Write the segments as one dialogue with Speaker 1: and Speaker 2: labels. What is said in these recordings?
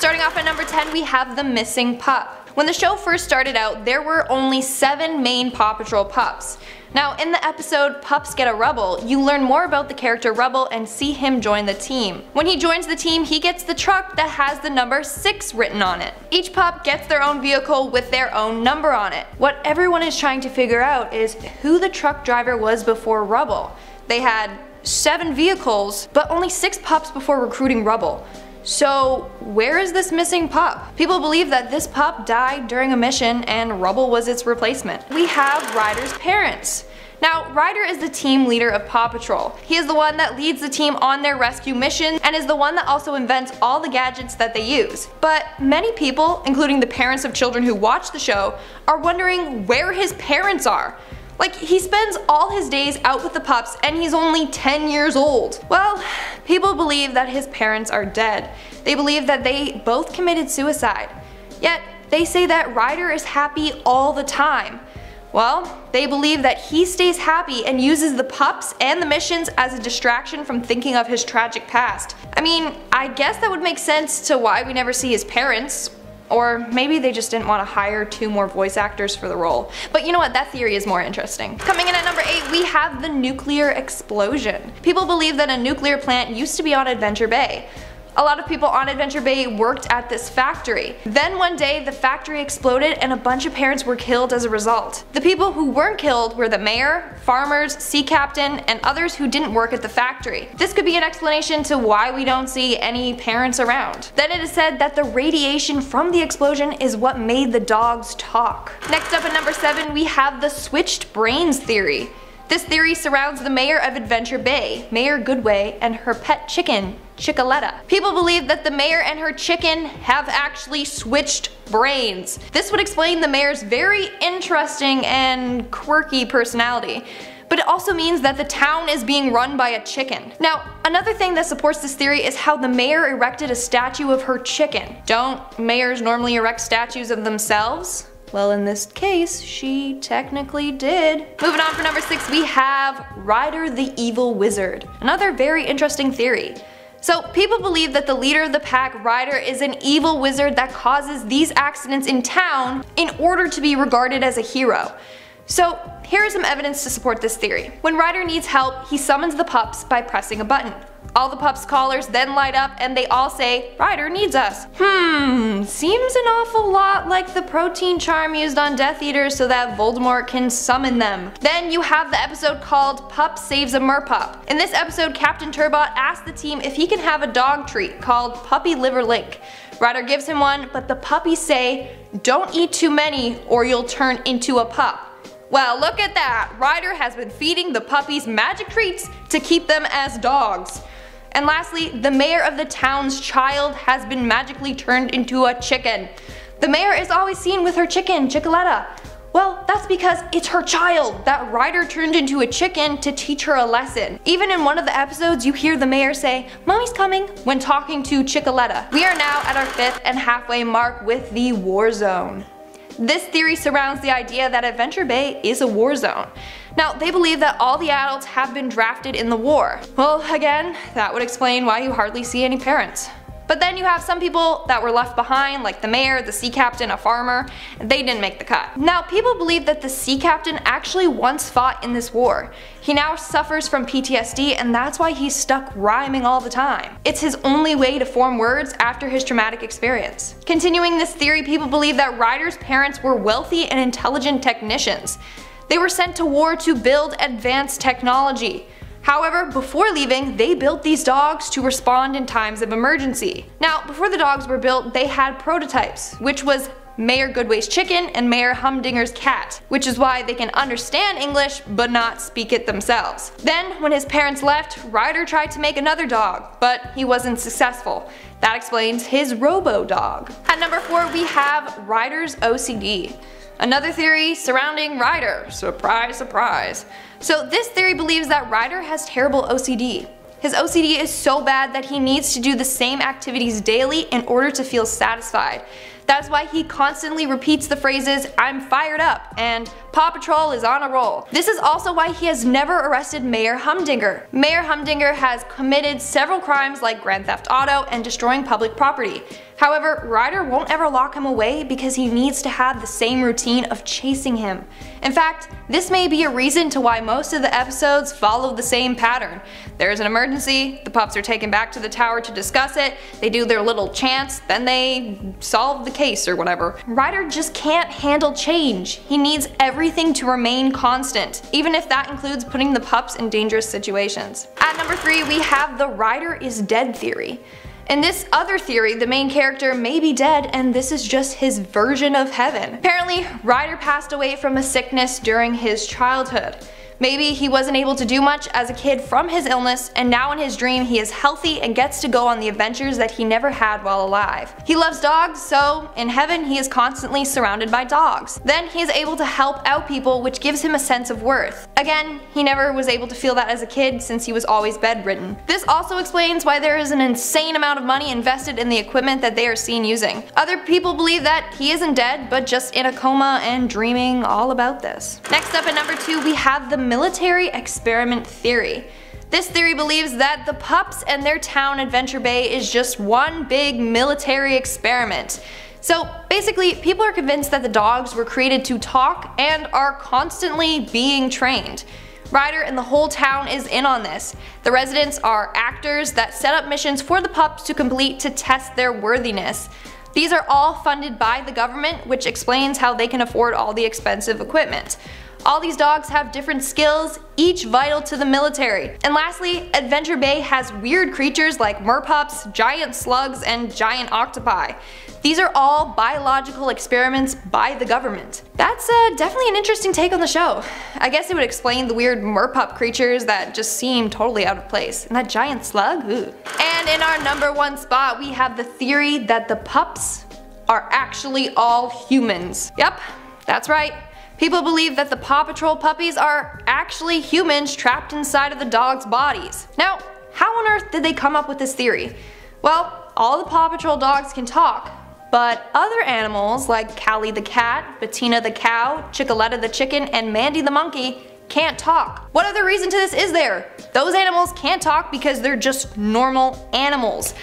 Speaker 1: Starting off at number 10, we have the missing pup. When the show first started out, there were only 7 main Paw Patrol pups. Now in the episode Pups Get a Rubble, you learn more about the character Rubble and see him join the team. When he joins the team, he gets the truck that has the number 6 written on it. Each pup gets their own vehicle with their own number on it. What everyone is trying to figure out is who the truck driver was before Rubble. They had 7 vehicles, but only 6 pups before recruiting Rubble. So where is this missing pup? People believe that this pup died during a mission and Rubble was its replacement. We have Ryder's parents. Now, Ryder is the team leader of Paw Patrol. He is the one that leads the team on their rescue mission and is the one that also invents all the gadgets that they use. But many people, including the parents of children who watch the show, are wondering where his parents are. Like, he spends all his days out with the pups and he's only 10 years old. Well, people believe that his parents are dead. They believe that they both committed suicide. Yet, they say that Ryder is happy all the time. Well, they believe that he stays happy and uses the pups and the missions as a distraction from thinking of his tragic past. I mean, I guess that would make sense to why we never see his parents. Or maybe they just didn't want to hire 2 more voice actors for the role. But you know what, that theory is more interesting. Coming in at number 8, we have the nuclear explosion. People believe that a nuclear plant used to be on Adventure Bay. A lot of people on Adventure Bay worked at this factory. Then one day the factory exploded and a bunch of parents were killed as a result. The people who weren't killed were the mayor, farmers, sea captain, and others who didn't work at the factory. This could be an explanation to why we don't see any parents around. Then it is said that the radiation from the explosion is what made the dogs talk. Next up at number 7, we have the switched brains theory. This theory surrounds the mayor of Adventure Bay, Mayor Goodway, and her pet chicken, Chickaletta. People believe that the mayor and her chicken have actually switched brains. This would explain the mayor's very interesting and quirky personality. But it also means that the town is being run by a chicken. Now, another thing that supports this theory is how the mayor erected a statue of her chicken. Don't mayors normally erect statues of themselves? Well, in this case, she technically did. Moving on for number 6, we have Ryder the Evil Wizard. Another very interesting theory. So people believe that the leader of the pack, Ryder, is an evil wizard that causes these accidents in town in order to be regarded as a hero. So here is some evidence to support this theory. When Ryder needs help, he summons the pups by pressing a button. All the pups' collars then light up and they all say, "Ryder needs us." Seems an awful lot like the protein charm used on Death Eaters so that Voldemort can summon them. Then you have the episode called Pup Saves a Merpup. In this episode, Captain Turbot asks the team if he can have a dog treat called Puppy Liver Link. Ryder gives him one, but the puppies say, "Don't eat too many or you'll turn into a pup." Well, look at that! Ryder has been feeding the puppies magic treats to keep them as dogs. And lastly, the mayor of the town's child has been magically turned into a chicken. The mayor is always seen with her chicken, Chickaletta. Well, that's because it's her child that Ryder turned into a chicken to teach her a lesson. Even in one of the episodes, you hear the mayor say, "Mommy's coming," when talking to Chickaletta. We are now at our 5th and halfway mark with the war zone. This theory surrounds the idea that Adventure Bay is a war zone. Now, they believe that all the adults have been drafted in the war. Well, again, that would explain why you hardly see any parents. But then you have some people that were left behind, like the mayor, the sea captain, a farmer. They didn't make the cut. Now, people believe that the sea captain actually once fought in this war. He now suffers from PTSD and that's why he's stuck rhyming all the time. It's his only way to form words after his traumatic experience. Continuing this theory, people believe that Ryder's parents were wealthy and intelligent technicians. They were sent to war to build advanced technology. However, before leaving, they built these dogs to respond in times of emergency. Now, before the dogs were built, they had prototypes, which was Mayor Goodway's chicken and Mayor Humdinger's cat, which is why they can understand English but not speak it themselves. Then, when his parents left, Ryder tried to make another dog, but he wasn't successful. That explains his robo-dog. At number 4, we have Ryder's OCD. Another theory surrounding Ryder. Surprise, surprise. So this theory believes that Ryder has terrible OCD. His OCD is so bad that he needs to do the same activities daily in order to feel satisfied. That's why he constantly repeats the phrases, "I'm fired up," and "Paw Patrol is on a roll." This is also why he has never arrested Mayor Humdinger. Mayor Humdinger has committed several crimes like grand theft auto and destroying public property. However, Ryder won't ever lock him away because he needs to have the same routine of chasing him. In fact, this may be a reason to why most of the episodes follow the same pattern. There's an emergency, the pups are taken back to the tower to discuss it, they do their little chants, then they solve the case or whatever. Ryder just can't handle change. He needs everything to remain constant, even if that includes putting the pups in dangerous situations. At number 3, we have the Ryder is dead theory. In this other theory, the main character may be dead and this is just his version of heaven. Apparently, Ryder passed away from a sickness during his childhood. Maybe he wasn't able to do much as a kid from his illness, and now in his dream he is healthy and gets to go on the adventures that he never had while alive. He loves dogs, so in heaven he is constantly surrounded by dogs. Then he is able to help out people, which gives him a sense of worth. Again, he never was able to feel that as a kid since he was always bedridden. This also explains why there is an insane amount of money invested in the equipment that they are seen using. Other people believe that he isn't dead, but just in a coma and dreaming all about this. Next up at number 2, we have the military experiment theory. This theory believes that the pups and their town Adventure Bay is just one big military experiment. So basically, people are convinced that the dogs were created to talk and are constantly being trained. Ryder and the whole town is in on this. The residents are actors that set up missions for the pups to complete to test their worthiness. These are all funded by the government, which explains how they can afford all the expensive equipment. All these dogs have different skills, each vital to the military. And lastly, Adventure Bay has weird creatures like merpups, giant slugs, and giant octopi. These are all biological experiments by the government. That's definitely an interesting take on the show. I guess it would explain the weird merpup creatures that just seem totally out of place. And that giant slug? Ooh. And in our number 1 spot, we have the theory that the pups are actually all humans. Yep, that's right. People believe that the Paw Patrol puppies are actually humans trapped inside of the dogs' bodies. Now, how on earth did they come up with this theory? Well, all the Paw Patrol dogs can talk, but other animals like Callie the cat, Bettina the cow, Chicoletta the chicken, and Mandy the monkey can't talk. What other reason to this is there? Those animals can't talk because they're just normal animals.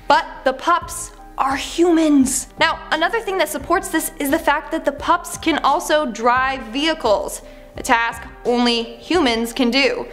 Speaker 1: But the pups are humans. Now, another thing that supports this is the fact that the pups can also drive vehicles, a task only humans can do.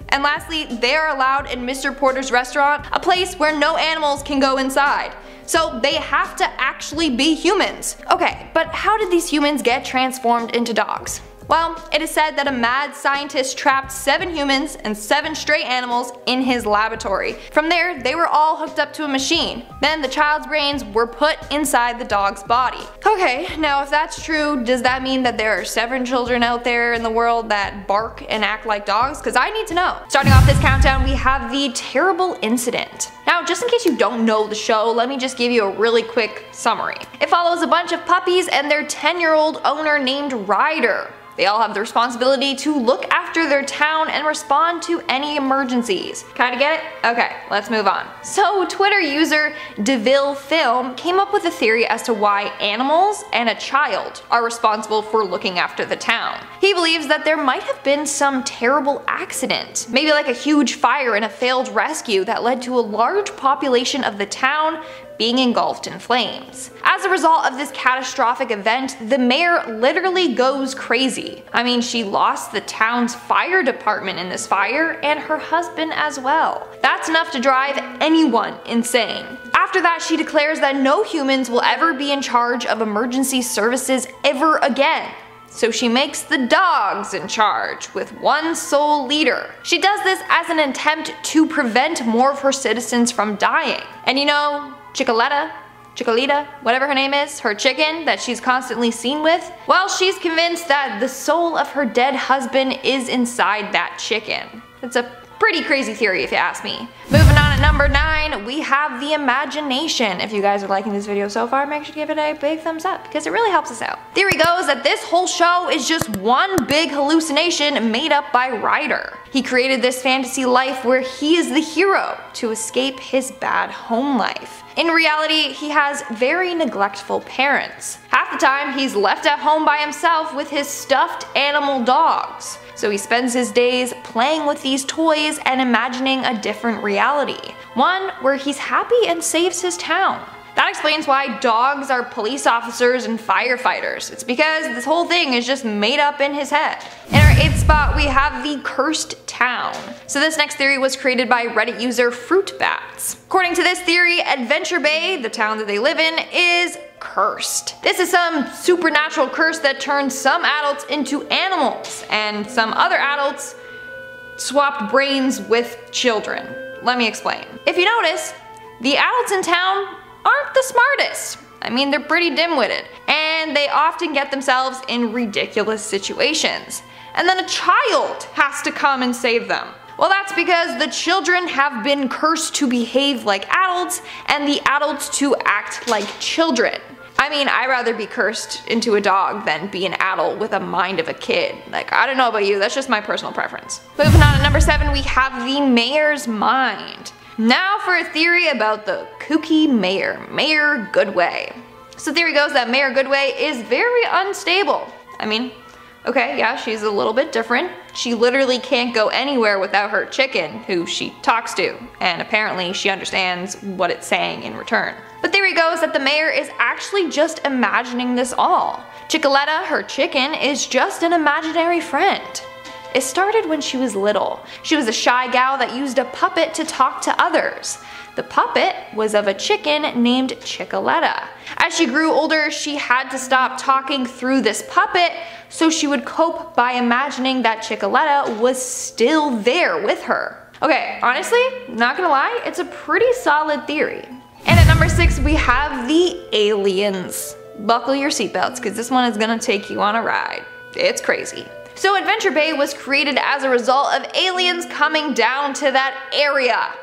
Speaker 1: And lastly, they are allowed in Mr. Porter's restaurant, a place where no animals can go inside. So they have to actually be humans. Okay, but how did these humans get transformed into dogs? Well, it is said that a mad scientist trapped 7 humans and 7 stray animals in his laboratory. From there, they were all hooked up to a machine. Then the child's brains were put inside the dog's body. Okay, now if that's true, does that mean that there are 7 children out there in the world that bark and act like dogs? Because I need to know. Starting off this countdown, we have the terrible incident. Now, just in case you don't know the show, let me just give you a really quick summary. It follows a bunch of puppies and their 10-year-old owner named Ryder. They all have the responsibility to look after their town and respond to any emergencies. Kinda get it? Okay, let's move on. So Twitter user DeVille Film came up with a theory as to why animals and a child are responsible for looking after the town. He believes that there might have been some terrible accident, maybe like a huge fire and a failed rescue that led to a large population of the town being engulfed in flames. As a result of this catastrophic event, the mayor literally goes crazy. I mean, she lost the town's fire department in this fire and her husband as well. That's enough to drive anyone insane. After that, she declares that no humans will ever be in charge of emergency services ever again. So she makes the dogs in charge, with one sole leader. She does this as an attempt to prevent more of her citizens from dying. And you know, Chicolita, whatever her name is, her chicken that she's constantly seen with, well, she's convinced that the soul of her dead husband is inside that chicken. It's a pretty crazy theory if you ask me. Moving on at number 9, we have the imagination. If you guys are liking this video so far, make sure to give it a big thumbs up because it really helps us out. Theory goes that this whole show is just one big hallucination made up by Ryder. He created this fantasy life where he is the hero to escape his bad home life. In reality, he has very neglectful parents. Half the time, he's left at home by himself with his stuffed animal dogs. So he spends his days playing with these toys and imagining a different reality. One where he's happy and saves his town. That explains why dogs are police officers and firefighters. It's because this whole thing is just made up in his head. In our 8th spot, we have the cursed town. So this next theory was created by Reddit user Fruit Bats. According to this theory, Adventure Bay, the town that they live in, is cursed. This is some supernatural curse that turns some adults into animals, and some other adults swapped brains with children. Let me explain. If you notice, the adults in town aren't the smartest. I mean, they're pretty dim-witted, and they often get themselves in ridiculous situations. And then a child has to come and save them. Well, that's because the children have been cursed to behave like adults, and the adults to act like children. I mean, I'd rather be cursed into a dog than be an adult with a mind of a kid. Like, I don't know about you, that's just my personal preference. Moving on to number 7, we have the mayor's mind. Now for a theory about the kooky mayor, Mayor Goodway. So the theory goes that Mayor Goodway is very unstable. I mean, okay, yeah, she's a little bit different. She literally can't go anywhere without her chicken, who she talks to, and apparently she understands what it's saying in return. But theory goes that the mayor is actually just imagining this all. Chickaletta, her chicken, is just an imaginary friend. It started when she was little. She was a shy gal that used a puppet to talk to others. The puppet was of a chicken named Chickaletta. As she grew older, she had to stop talking through this puppet, so she would cope by imagining that Chickaletta was still there with her. Okay, honestly, not gonna lie, it's a pretty solid theory. And at number 6, we have the aliens. Buckle your seatbelts, because this one is gonna take you on a ride. It's crazy. So Adventure Bay was created as a result of aliens coming down to that area.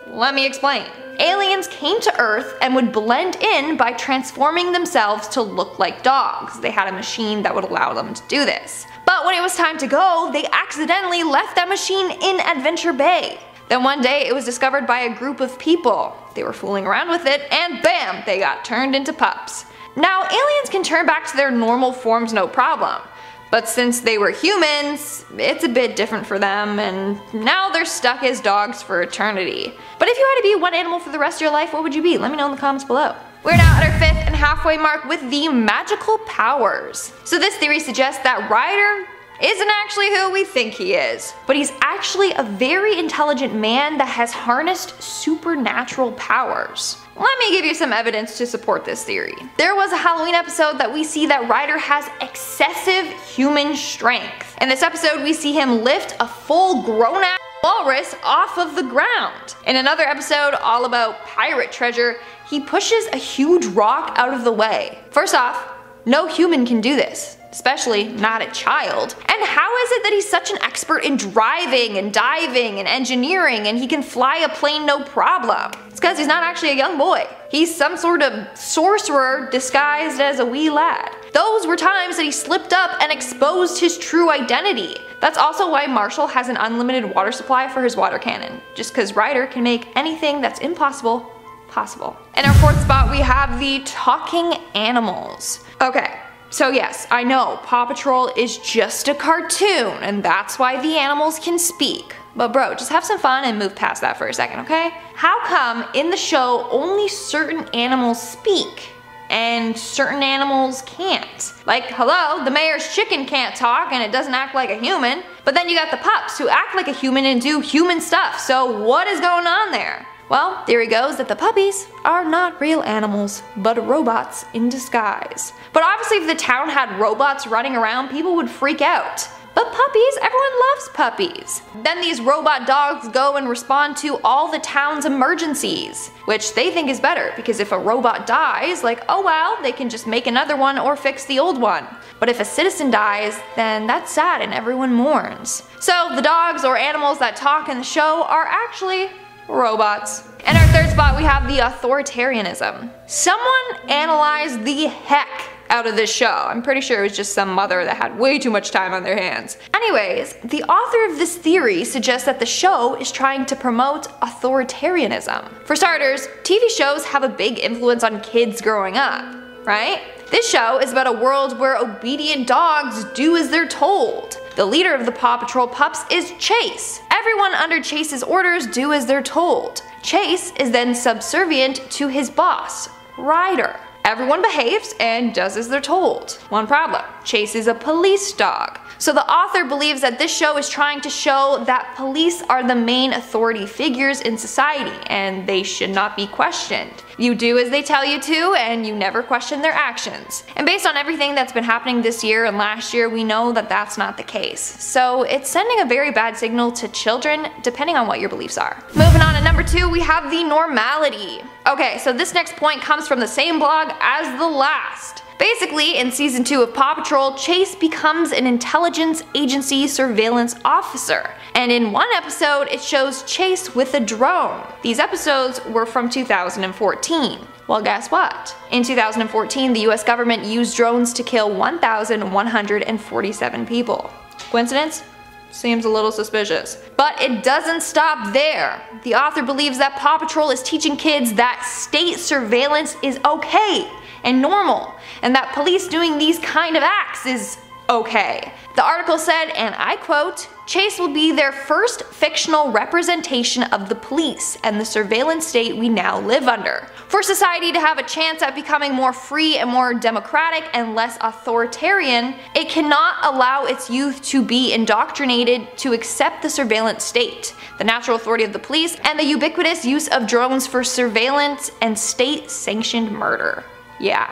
Speaker 1: Let me explain. Aliens came to Earth and would blend in by transforming themselves to look like dogs. They had a machine that would allow them to do this. But when it was time to go, they accidentally left that machine in Adventure Bay. Then one day it was discovered by a group of people. They were fooling around with it and bam, they got turned into pups. Now aliens can turn back to their normal forms no problem. But since they were humans, it's a bit different for them, and now they're stuck as dogs for eternity. But if you had to be one animal for the rest of your life, what would you be? Let me know in the comments below. We're now at our 5th and halfway mark with the magical powers. So this theory suggests that Ryder isn't actually who we think he is, but he's actually a very intelligent man that has harnessed supernatural powers. Let me give you some evidence to support this theory. There was a Halloween episode that we see that Ryder has excessive human strength. In this episode, we see him lift a full grown-ass walrus off of the ground. In another episode all about pirate treasure, he pushes a huge rock out of the way. First off, no human can do this, especially not a child. And how is it that he's such an expert in driving and diving and engineering and he can fly a plane no problem? It's because he's not actually a young boy. He's some sort of sorcerer disguised as a wee lad. Those were times that he slipped up and exposed his true identity. That's also why Marshall has an unlimited water supply for his water cannon, just because Ryder can make anything that's impossible possible. In our 4th spot, we have the talking animals. Okay, so yes, I know Paw Patrol is just a cartoon and that's why the animals can speak. But bro, just have some fun and move past that for a second, okay? How come in the show only certain animals speak and certain animals can't? Like, hello, the mayor's chicken can't talk and it doesn't act like a human, but then you got the pups who act like a human and do human stuff, so what is going on there? Well, theory goes that the puppies are not real animals, but robots in disguise. But obviously if the town had robots running around, people would freak out. But puppies, everyone loves puppies. Then these robot dogs go and respond to all the town's emergencies, which they think is better because if a robot dies, like, oh well, they can just make another one or fix the old one. But if a citizen dies, then that's sad and everyone mourns. So the dogs or animals that talk in the show are actually robots. In our 3rd spot, we have the authoritarianism. Someone analyzed the heck out of this show. I'm pretty sure it was just some mother that had way too much time on their hands. Anyways, the author of this theory suggests that the show is trying to promote authoritarianism. For starters, TV shows have a big influence on kids growing up, right? This show is about a world where obedient dogs do as they're told. The leader of the Paw Patrol pups is Chase. Everyone under Chase's orders do as they're told. Chase is then subservient to his boss, Ryder. Everyone behaves and does as they're told. One problem: Chase is a police dog. So the author believes that this show is trying to show that police are the main authority figures in society and they should not be questioned. You do as they tell you to and you never question their actions. And based on everything that's been happening this year and last year, we know that that's not the case. So it's sending a very bad signal to children depending on what your beliefs are. Moving on to number 2, we have the normality. Okay, so this next point comes from the same blog as the last. Basically, in season 2 of Paw Patrol, Chase becomes an intelligence agency surveillance officer. And in one episode, it shows Chase with a drone. These episodes were from 2014. Well, guess what? In 2014, the US government used drones to kill 1,147 people. Coincidence? Seems a little suspicious. But it doesn't stop there. The author believes that Paw Patrol is teaching kids that state surveillance is okay and normal, and that police doing these kind of acts is okay. The article said, and I quote, "Chase will be their first fictional representation of the police and the surveillance state we now live under. For society to have a chance at becoming more free and more democratic and less authoritarian, it cannot allow its youth to be indoctrinated to accept the surveillance state, the natural authority of the police, and the ubiquitous use of drones for surveillance and state-sanctioned murder." Yeah,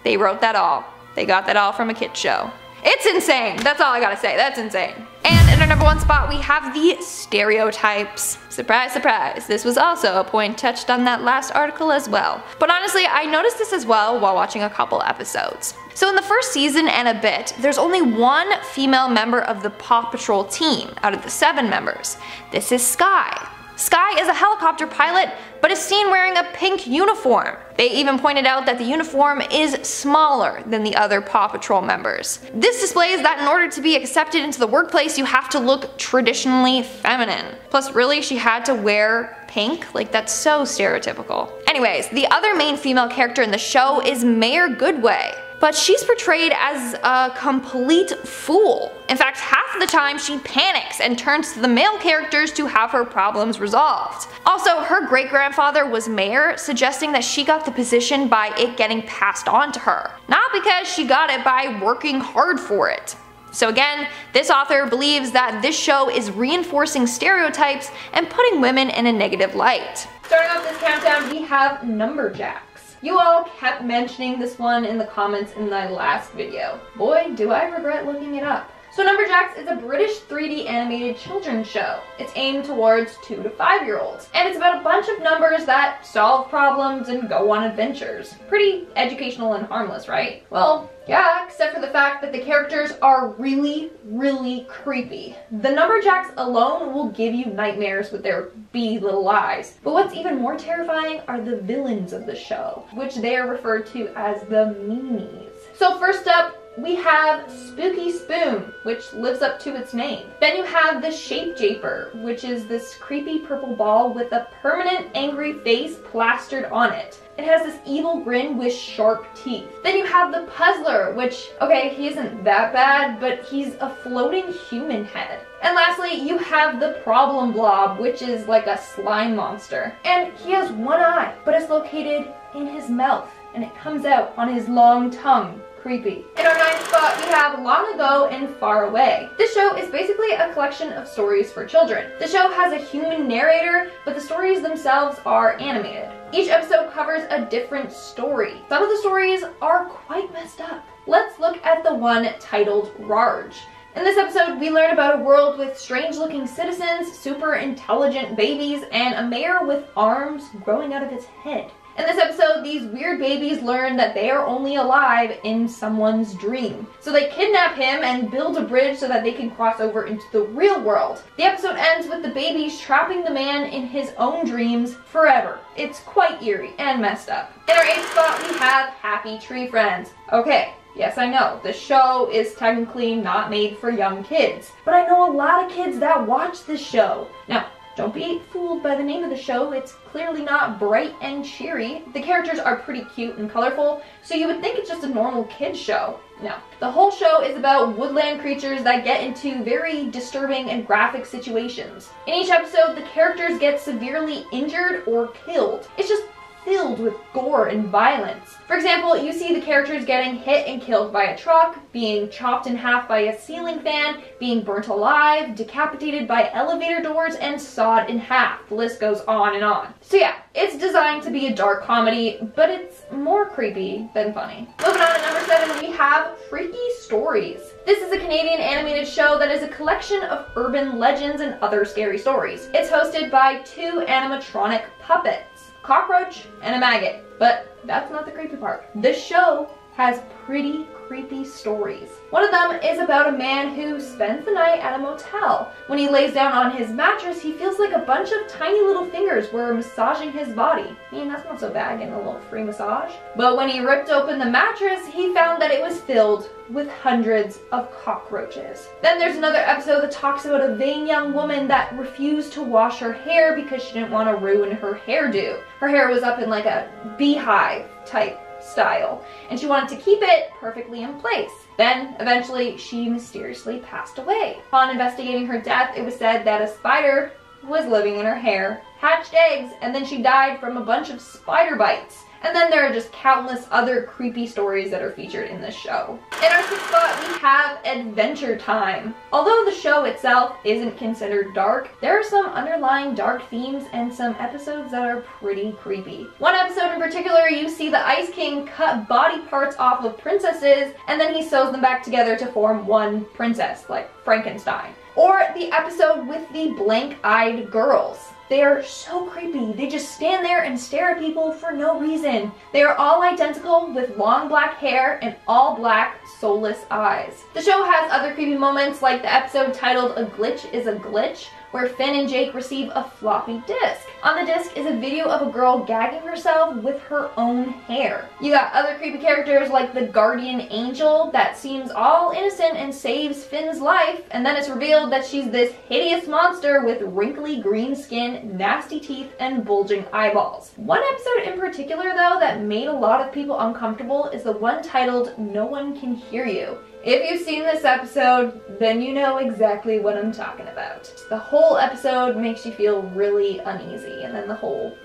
Speaker 1: they wrote that all. They got that all from a kid's show. It's insane. That's all I gotta say. That's insane. And in our number 1 spot, we have the stereotypes. Surprise, surprise. This was also a point touched on that last article as well. But honestly, I noticed this as well while watching a couple episodes. So in the first season and a bit, there's only one female member of the Paw Patrol team out of the 7 members. This is Skye. Skye is a helicopter pilot, but is seen wearing a pink uniform. They even pointed out that the uniform is smaller than the other Paw Patrol members. This displays that in order to be accepted into the workplace, you have to look traditionally feminine. Plus, really, she had to wear pink? Like, that's so stereotypical. Anyways, the other main female character in the show is Mayor Goodway. But she's portrayed as a complete fool. In fact, half of the time she panics and turns to the male characters to have her problems resolved. Also, her great-grandfather was mayor, suggesting that she got the position by it getting passed on to her, not because she got it by working hard for it. So again, this author believes that this show is reinforcing stereotypes and putting women in a negative light. Starting off this countdown, we have Numberjacks. You all kept mentioning this one in the comments in my last video. Boy, do I regret looking it up. So Numberjacks is a British 3D animated children's show. It's aimed towards 2 to 5-year-olds. And it's about a bunch of numbers that solve problems and go on adventures. Pretty educational and harmless, right? Well, yeah, except for the fact that the characters are really, really creepy. The Numberjacks alone will give you nightmares with their beady little eyes. But what's even more terrifying are the villains of the show, which they are referred to as the meanies. So first up, we have Spooky Spoon, which lives up to its name. Then you have the Shape Japer, which is this creepy purple ball with a permanent angry face plastered on it. It has this evil grin with sharp teeth. Then you have the Puzzler, which, okay, he isn't that bad, but he's a floating human head. And lastly, you have the Problem Blob, which is like a slime monster. And he has one eye, but it's located in his mouth, and it comes out on his long tongue. Creepy. In our 9th spot, we have Long Ago and Far Away. This show is basically a collection of stories for children. The show has a human narrator, but the stories themselves are animated. Each episode covers a different story. Some of the stories are quite messed up. Let's look at the one titled Rarge. In this episode, we learn about a world with strange-looking citizens, super intelligent babies, and a mayor with arms growing out of his head. In this episode, these weird babies learn that they are only alive in someone's dream. So they kidnap him and build a bridge so that they can cross over into the real world. The episode ends with the babies trapping the man in his own dreams forever. It's quite eerie and messed up. In our 8th spot, we have Happy Tree Friends. Okay. Yes, I know, the show is technically not made for young kids, but I know a lot of kids that watch this show. Now, don't be fooled by the name of the show, it's clearly not bright and cheery. The characters are pretty cute and colorful, so you would think it's just a normal kids show. No. The whole show is about woodland creatures that get into very disturbing and graphic situations. In each episode, the characters get severely injured or killed. It's just filled with gore and violence. For example, you see the characters getting hit and killed by a truck, being chopped in half by a ceiling fan, being burnt alive, decapitated by elevator doors, and sawed in half. The list goes on and on. So yeah, it's designed to be a dark comedy, but it's more creepy than funny. Moving on to number 7, we have Freaky Stories. This is a Canadian animated show that is a collection of urban legends and other scary stories. It's hosted by 2 animatronic puppets, a cockroach and a maggot. But that's not the creepy part. This show has pretty creepy stories. One of them is about a man who spends the night at a motel. When he lays down on his mattress, he feels like a bunch of tiny little fingers were massaging his body. I mean, that's not so bad, getting a little free massage. But when he ripped open the mattress, he found that it was filled with hundreds of cockroaches. Then there's another episode that talks about a vain young woman that refused to wash her hair because she didn't want to ruin her hairdo. Her hair was up in like a beehive type style, and she wanted to keep it perfectly in place. Then, eventually, she mysteriously passed away. Upon investigating her death, it was said that a spider was living in her hair, hatched eggs, and then she died from a bunch of spider bites. And then there are just countless other creepy stories that are featured in this show. In our 6th spot, we have Adventure Time. Although the show itself isn't considered dark, there are some underlying dark themes and some episodes that are pretty creepy. One episode in particular, you see the Ice King cut body parts off of princesses, and then he sews them back together to form one princess, like Frankenstein. Or the episode with the blank-eyed girls. They are so creepy. They just stand there and stare at people for no reason. They are all identical with long black hair and all black, soulless eyes. The show has other creepy moments like the episode titled A Glitch is a Glitch, where Finn and Jake receive a floppy disk. On the disc is a video of a girl gagging herself with her own hair. You got other creepy characters like the guardian angel that seems all innocent and saves Finn's life, and then it's revealed that she's this hideous monster with wrinkly green skin, nasty teeth, and bulging eyeballs. One episode in particular though that made a lot of people uncomfortable is the one titled No One Can Hear You. If you've seen this episode, then you know exactly what I'm talking about. The whole episode makes you feel really uneasy, and then the whole...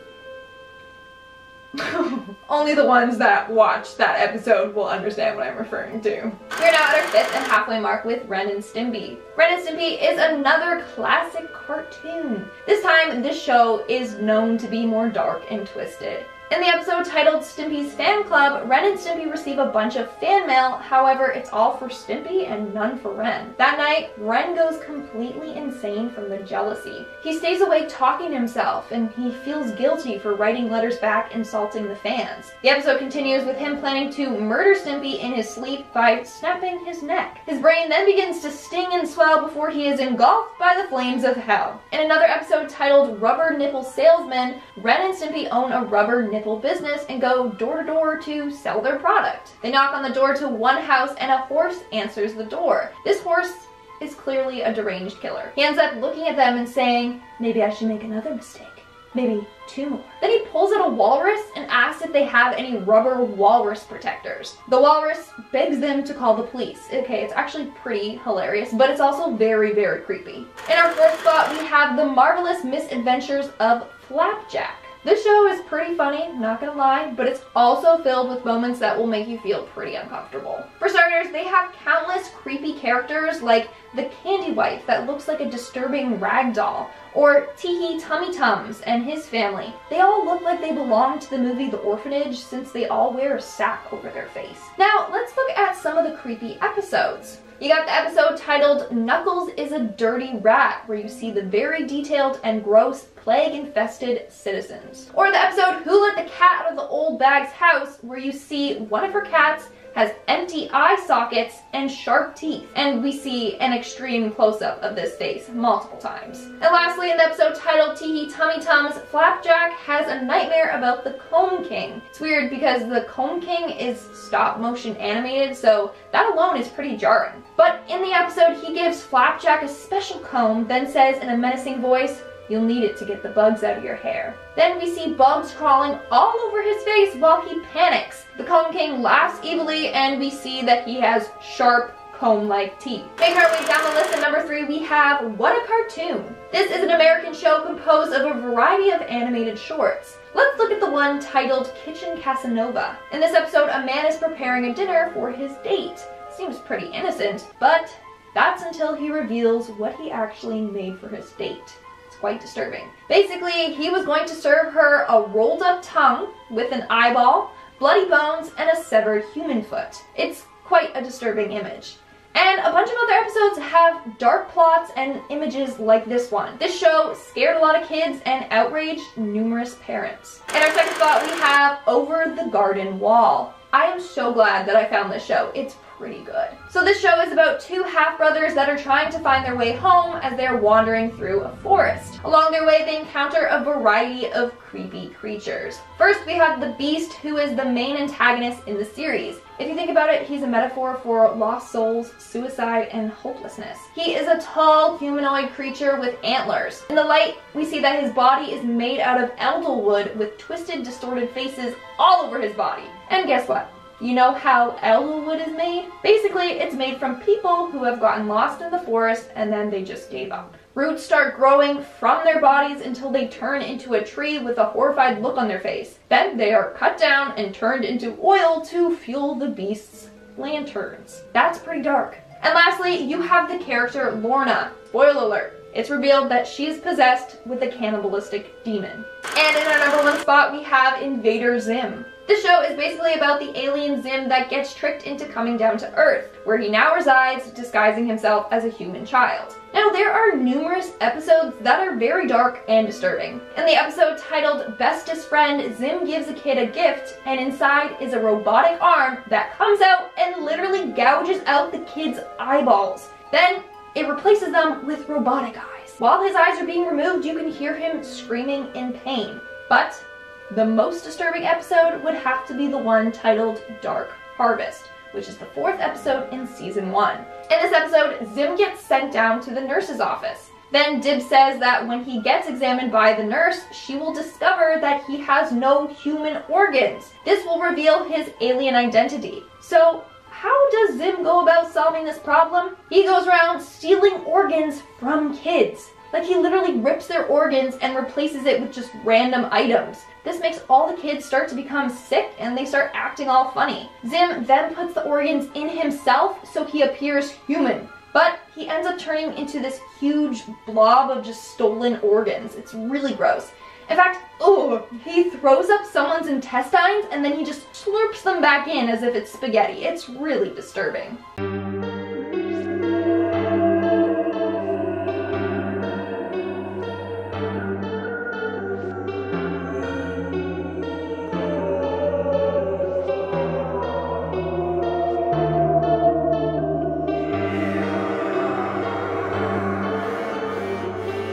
Speaker 1: Only the ones that watch that episode will understand what I'm referring to. We're now at our 5th and halfway mark with Ren and Stimpy. Ren and Stimpy is another classic cartoon. This time, this show is known to be more dark and twisted. In the episode titled Stimpy's Fan Club, Ren and Stimpy receive a bunch of fan mail, however, it's all for Stimpy and none for Ren. That night, Ren goes completely insane from the jealousy. He stays awake talking to himself, and he feels guilty for writing letters back insulting the fans. The episode continues with him planning to murder Stimpy in his sleep by snapping his neck. His brain then begins to sting and swell before he is engulfed by the flames of hell. In another episode titled Rubber Nipple Salesman, Ren and Stimpy own a rubber nipple business and go door to door to sell their product. They knock on the door to one house and a horse answers the door. This horse is clearly a deranged killer. He ends up looking at them and saying, "Maybe I should make another mistake. Maybe 2 more." Then he pulls out a walrus and asks if they have any rubber walrus protectors. The walrus begs them to call the police. Okay, it's actually pretty hilarious, but it's also very, very creepy. In our 4th spot, we have The Marvelous Misadventures of Flapjack. This show is pretty funny, not gonna lie, but it's also filled with moments that will make you feel pretty uncomfortable. For starters, they have countless creepy characters like the Candy Wife that looks like a disturbing rag doll, or Teehee Tummy Tums and his family. They all look like they belong to the movie The Orphanage since they all wear a sack over their face. Now, let's look at some of the creepy episodes. You got the episode titled Knuckles is a Dirty Rat, where you see the very detailed and gross plague-infested citizens. Or the episode Who Let the Cat Out of the Old Bag's House, where you see one of her cats has empty eye sockets and sharp teeth. And we see an extreme close-up of this face multiple times. And lastly, in the episode titled Teehee Tummy Tums, Flapjack has a nightmare about the Comb King. It's weird because the Comb King is stop-motion animated, so that alone is pretty jarring. But in the episode, he gives Flapjack a special comb, then says in a menacing voice, "You'll need it to get the bugs out of your hair." Then we see bugs crawling all over his face while he panics. The Comb King laughs evilly, and we see that he has sharp, comb-like teeth. Making our way down the list at number 3, we have What a Cartoon. This is an American show composed of a variety of animated shorts. Let's look at the one titled Kitchen Casanova. In this episode, a man is preparing a dinner for his date. Seems pretty innocent, but that's until he reveals what he actually made for his date. Quite disturbing. Basically, he was going to serve her a rolled up tongue with an eyeball, bloody bones, and a severed human foot. It's quite a disturbing image. And a bunch of other episodes have dark plots and images like this one. This show scared a lot of kids and outraged numerous parents. In our second spot, we have Over the Garden Wall. I am so glad that I found this show. It's pretty good. So this show is about two half-brothers that are trying to find their way home as they are wandering through a forest. Along their way, they encounter a variety of creepy creatures. First, we have the Beast, who is the main antagonist in the series. If you think about it, he's a metaphor for lost souls, suicide, and hopelessness. He is a tall, humanoid creature with antlers. In the light, we see that his body is made out of elderwood with twisted, distorted faces all over his body. And guess what? You know how elderwood is made? Basically, it's made from people who have gotten lost in the forest and then they just gave up. Roots start growing from their bodies until they turn into a tree with a horrified look on their face. Then they are cut down and turned into oil to fuel the Beast's lanterns. That's pretty dark. And lastly, you have the character Lorna. Spoiler alert. It's revealed that she's possessed with a cannibalistic demon. And in our number 1 spot, we have Invader Zim. This show is basically about the alien Zim that gets tricked into coming down to Earth, where he now resides, disguising himself as a human child. Now, there are numerous episodes that are very dark and disturbing. In the episode titled Bestest Friend, Zim gives a kid a gift, and inside is a robotic arm that comes out and literally gouges out the kid's eyeballs. Then, it replaces them with robotic eyes. While his eyes are being removed, you can hear him screaming in pain. But the most disturbing episode would have to be the one titled Dark Harvest, which is the 4th episode in season 1. In this episode, Zim gets sent down to the nurse's office. Then Dib says that when he gets examined by the nurse, she will discover that he has no human organs. This will reveal his alien identity. So, how does Zim go about solving this problem? He goes around stealing organs from kids. Like, he literally rips their organs and replaces it with just random items. This makes all the kids start to become sick and they start acting all funny. Zim then puts the organs in himself so he appears human. But he ends up turning into this huge blob of just stolen organs. It's really gross. In fact, he throws up someone's intestines and then he just slurps them back in as if it's spaghetti. It's really disturbing.